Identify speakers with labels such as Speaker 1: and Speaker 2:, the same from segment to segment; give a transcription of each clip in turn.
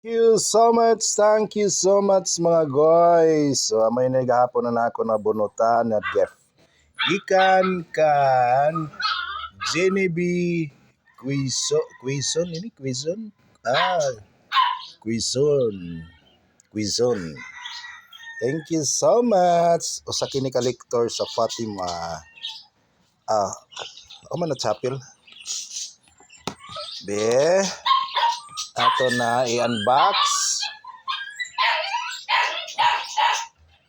Speaker 1: Thank you so much mga guys. So may nagahapon na ako na bunutan na gift. Gikan kan Genevieve Quizon ini Quizon. Quizon. Thank you so much. Usa kini kolektor sa Fatima. O man na chapel. Be ato na i-unbox.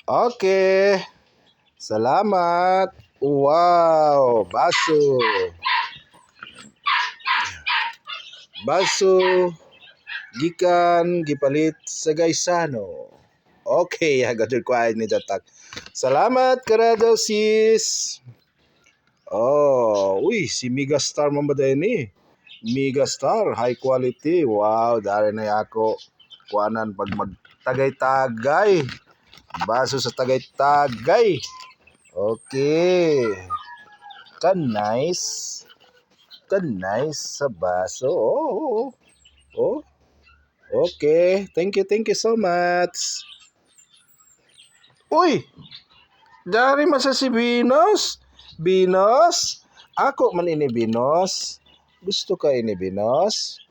Speaker 1: Okay. Salamat. Wow, baso gikan gipalit sa Gaisano. Okay, hagadol ko ay ni datak. Salamat karado sis. Si Megastar man ba ni? Megastar, high quality. Wow, dari na ako kuanan pag magtagay-tagay. Baso sa tagay-tagay. Okay. Nice sa baso. Okay. Thank you so much. Uy! Dari masa si Binos? Binos? Ako man ini Binos. Gusto ka ini Binos?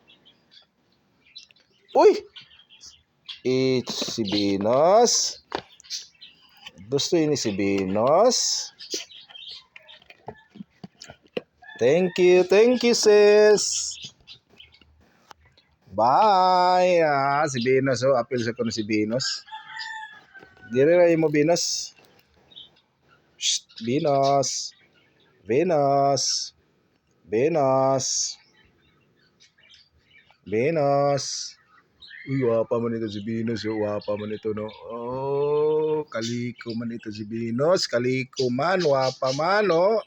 Speaker 1: Uy! Si Binos. Gusto ini si Binos. Thank you sis. Bye. Si Binos apil sa kuno si Binos. Dire ra imo Binos. Shh, Binos. Uy, wapa man ito si Binos. Wapa man ito, no? Kaliko man ito si Binos. Kaliko man, wapa man, no?